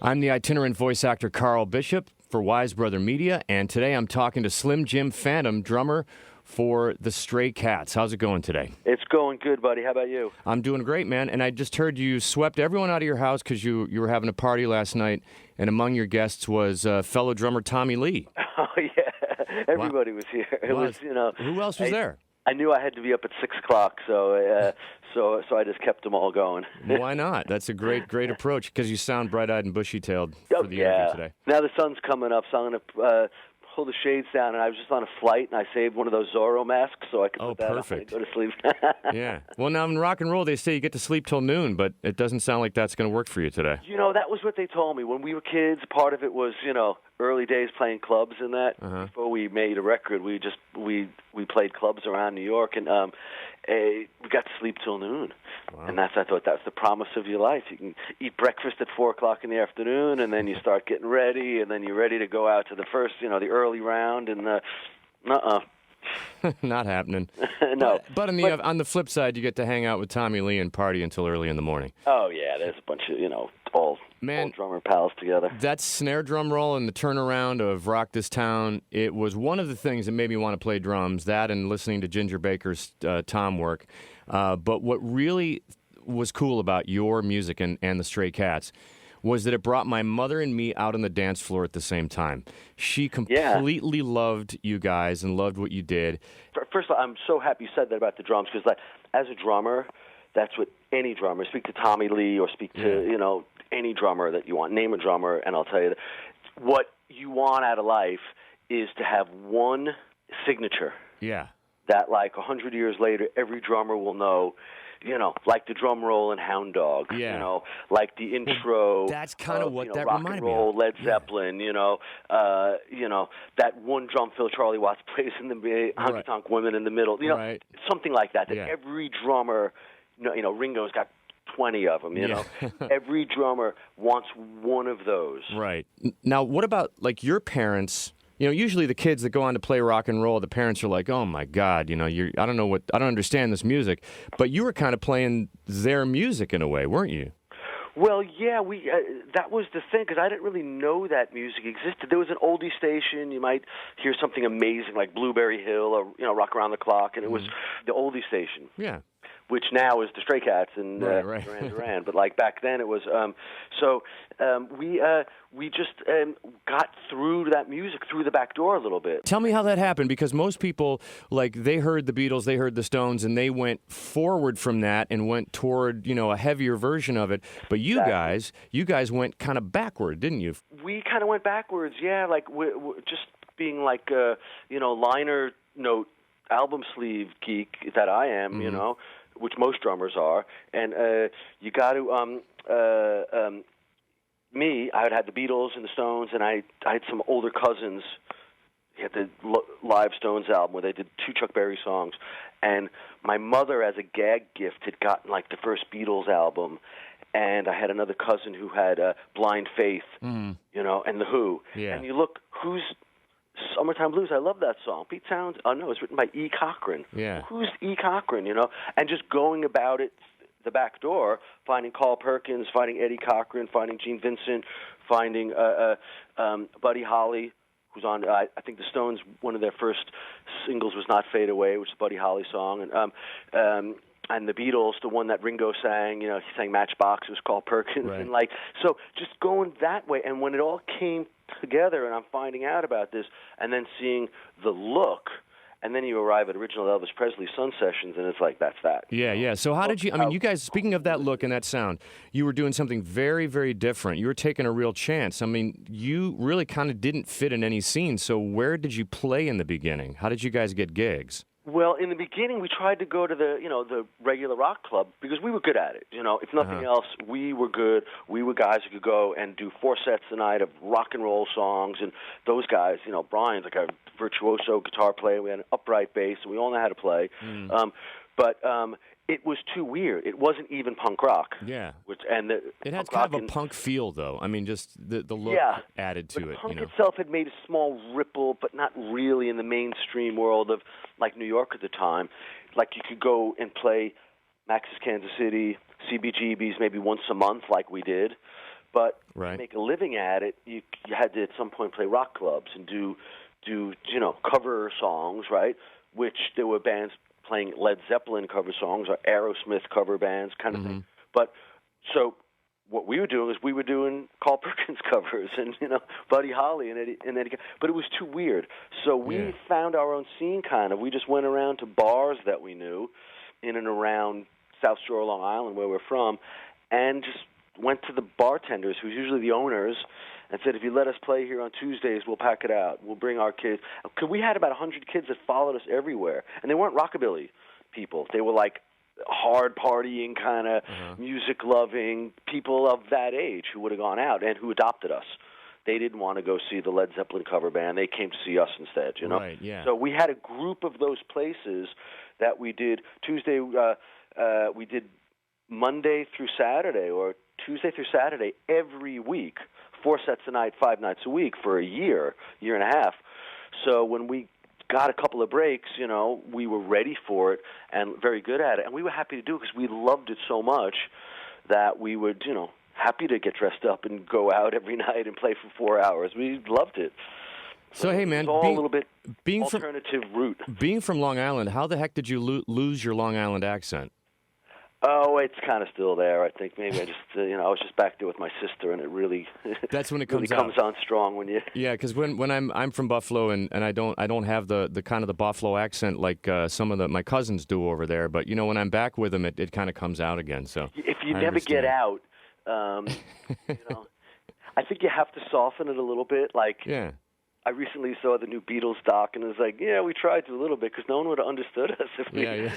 I'm the itinerant voice actor Carl Bishop for Wise Brother Media, and today I'm talking to Slim Jim Phantom, drummer for the Stray Cats. How's it going today? It's going good, buddy. How about you? I'm doing great, man. And I just heard you swept everyone out of your house because you were having a party last night, and among your guests was fellow drummer Tommy Lee. Oh, yeah. Everybody was here. It was, Who else was there? I knew I had to be up at 6 o'clock, so I just kept them all going. Why not? That's a great approach because you sound bright-eyed and bushy-tailed for the interview today. Now the sun's coming up, so I'm going to pull the shades down, and I was just on a flight, and I saved one of those Zorro masks so I could put that on and go to sleep. Yeah. Well, now in rock and roll, they say you get to sleep till noon, but it doesn't sound like that's going to work for you today. That was what they told me. When we were kids, part of it was, early days playing clubs and that. Uh-huh. Before we made a record, we played clubs around New York, and we got to sleep till noon. Wow. And I thought that's the promise of your life. You can eat breakfast at 4 o'clock in the afternoon, and then you start getting ready, and then you're ready to go out to the first, the early round, and Not happening. No. But on the flip side, you get to hang out with Tommy Lee and party until early in the morning. Oh, yeah. There's a bunch of, all drummer pals together. That snare drum roll and the turnaround of Rock This Town, it was one of the things that made me want to play drums, that and listening to Ginger Baker's tom work. But what really was cool about your music and the Stray Cats was that it brought my mother and me out on the dance floor at the same time. She completely loved you guys and loved what you did. First of all, I'm so happy you said that about the drums, because as a drummer, that's what any drummer, speak to Tommy Lee or speak to, any drummer that you want, name a drummer, and I'll tell you, what you want out of life is to have one signature. Yeah. That 100 years later, every drummer will know, like the drum roll in Hound Dog, like the intro. That's kind of what that rock reminded and roll, me of. Led Zeppelin, that one drum fill Charlie Watts plays in the Honky Tonk Women in the middle, something like that. That every drummer, Ringo's got 20 of them, Every drummer wants one of those. Right. Now, what about your parents? Usually the kids that go on to play rock and roll, the parents are like, "Oh my God, I don't understand this music." But you were kind of playing their music in a way, weren't you? Well, yeah, that was the thing, because I didn't really know that music existed. There was an oldie station. You might hear something amazing like Blueberry Hill or Rock Around the Clock, and it was the oldie station. Yeah. Which now is the Stray Cats and Duran Duran, but back then it was. We just got through that music through the back door a little bit. Tell me how that happened, because most people they heard the Beatles, they heard the Stones, and they went forward from that and went toward a heavier version of it. But you guys went kind of backward, didn't you? We kind of went backwards, yeah. We're just being liner note album sleeve geek that I am, which most drummers are, and you got to me. I had the Beatles and the Stones, and I had some older cousins. He had the live Stones album where they did 2 Chuck Berry songs, and my mother, as a gag gift, had gotten the first Beatles album, and I had another cousin who had Blind Faith, and the Who, and you look who's Summertime Blues, I love that song. Pete Townsend, it's written by E. Cochran. Yeah. Who's E. Cochran, And just going about it the back door, finding Carl Perkins, finding Eddie Cochran, finding Gene Vincent, finding Buddy Holly, who's on, I think the Stones, one of their first singles was Not Fade Away, which is a Buddy Holly song. And the Beatles, the one that Ringo sang, he sang Matchbox, it was Carl Perkins. Right. And so just going that way. And when it all came together, and I'm finding out about this, and then seeing the look, and then you arrive at original Elvis Presley Sun Sessions, and it's that's that. Yeah. So how did you, you guys, speaking of that look and that sound, you were doing something very, very different. You were taking a real chance. You really kind of didn't fit in any scene, so where did you play in the beginning? How did you guys get gigs? Well, in the beginning, we tried to go to the regular rock club because we were good at it. If nothing else, we were good. We were guys who could go and do 4 sets a night of rock and roll songs. And those guys, Brian's a virtuoso guitar player. We had an upright bass, and we all know how to play. But it was too weird. It wasn't even punk rock. Yeah. It had kind of a punk feel, though. Just the look added to it. Punk itself had made a small ripple, but not really in the mainstream world of New York at the time. You could go and play Max's Kansas City, CBGB's maybe once a month, like we did. But Right. to make a living at it, you had to at some point play rock clubs and do cover songs, right? Which there were bands playing Led Zeppelin cover songs or Aerosmith cover bands, kind of thing. But so what we were doing is we were doing Carl Perkins covers and Buddy Holly and Eddie, but it was too weird. So we found our own scene, kind of. We just went around to bars that we knew in and around South Shore, Long Island, where we're from, and just went to the bartenders, who's usually the owners, and said, if you let us play here on Tuesdays, we'll pack it out. We'll bring our kids. Because we had about 100 kids that followed us everywhere, and they weren't rockabilly people. They were like hard partying, kind of music-loving people of that age who would have gone out and who adopted us. They didn't want to go see the Led Zeppelin cover band. They came to see us instead, Right, yeah. So we had a group of those places that we did Tuesday. We did Monday through Saturday or Tuesday through Saturday every week, 4 sets a night, 5 nights a week for a year and a half. So when we got a couple of breaks, we were ready for it and very good at it. And we were happy to do it because we loved it so much that we would, happy to get dressed up and go out every night and play for 4 hours. We loved it. So hey, man, it was all a little bit being alternative route. Being from Long Island, how the heck did you lose your Long Island accent? Oh, it's kind of still there. I think maybe I just, I was just back there with my sister, and it really that's when it really comes comes on strong when you. Yeah, because when I'm from Buffalo and I don't have the kind of the Buffalo accent like some of my cousins do over there. But when I'm back with them, it kind of comes out again. So if you never get out, I think you have to soften it a little bit. Like yeah. I recently saw the new Beatles doc, and it was like, yeah, we tried to a little bit because no one would have understood us if we, you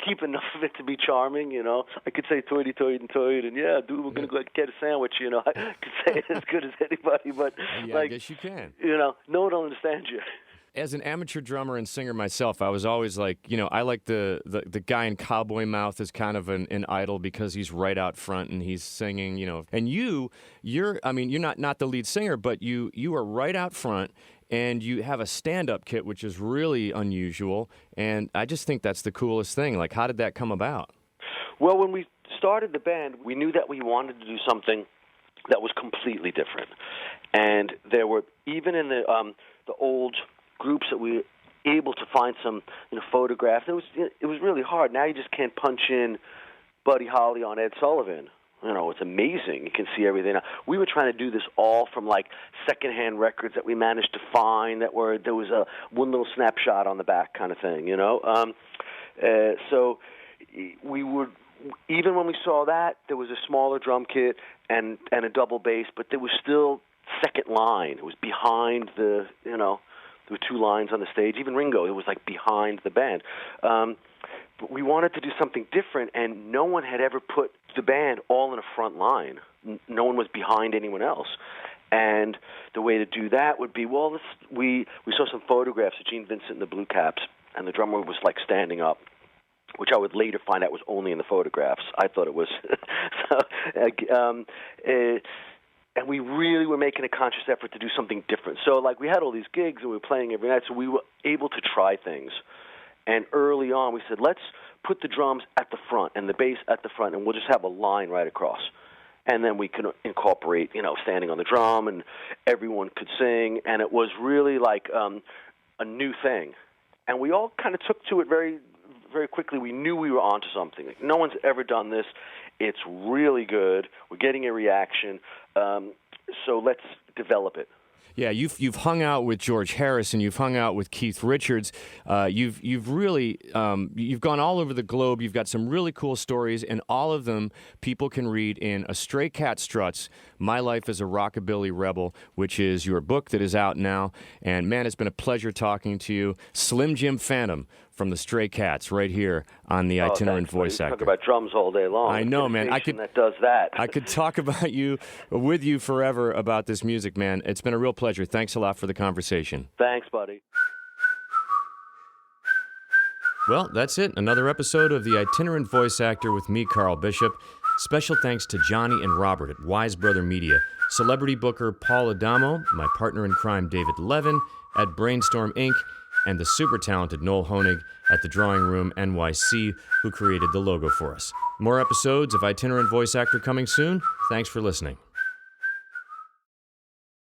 keep enough of it to be charming, I could say toity, toity, and toid, and yeah, dude, we're going to go get a sandwich, I could say it as good as anybody, but I guess you can. No one will understand you. As an amateur drummer and singer myself, I was always like, I like the guy in cowboy mouth as kind of an idol because he's right out front and he's singing, And you're not the lead singer, but you are right out front and you have a stand-up kit, which is really unusual. And I just think that's the coolest thing. Like, how did that come about? Well, when we started the band, we knew that we wanted to do something that was completely different. And there were, even in the old groups that we were able to find some photographs. It was really hard. Now you just can't punch in Buddy Holly on Ed Sullivan. It's amazing. You can see everything. We were trying to do this all from like secondhand records that we managed to find there was one little snapshot on the back kind of thing. So we would, even when we saw that, there was a smaller drum kit and a double bass, but there was still second line. It was behind the There were 2 lines on the stage. Even Ringo, it was like behind the band. But we wanted to do something different, and no one had ever put the band all in a front line. No one was behind anyone else. And the way to do that would be, we saw some photographs of Gene Vincent and the Blue Caps, and the drummer was like standing up, which I would later find out was only in the photographs. I thought it was. And we really were making a conscious effort to do something different. So, we had all these gigs, and we were playing every night, so we were able to try things. And early on, we said, let's put the drums at the front and the bass at the front, and we'll just have a line right across. And then we can incorporate, standing on the drum, and everyone could sing. And it was really like a new thing. And we all kind of took to it very, very quickly. We knew we were onto something. Like, no one's ever done this. It's really good. We're getting a reaction. So let's develop it. Yeah, you've hung out with George Harrison, you've hung out with Keith Richards, you've really you've gone all over the globe. You've got some really cool stories, and all of them people can read in A Stray Cat Struts: My Life as a Rockabilly Rebel, which is your book that is out now. And man, it's been a pleasure talking to you. Slim Jim Phantom from the Stray Cats, right here on the Itinerant Voice Actor. Talk about drums all day long. I know, man. That does that. I could talk about you with you forever about this music, man. It's been a real pleasure. Thanks a lot for the conversation. Thanks, buddy. Well, that's it. Another episode of the Itinerant Voice Actor with me, Carl Bishop. Special thanks to Johnny and Robert at Wise Brother Media, celebrity booker Paul Adamo, my partner in crime David Levin at Brainstorm Inc., and the super talented Noel Honig at the Drawing Room NYC, who created the logo for us. More episodes of Itinerant Voice Actor coming soon. Thanks for listening.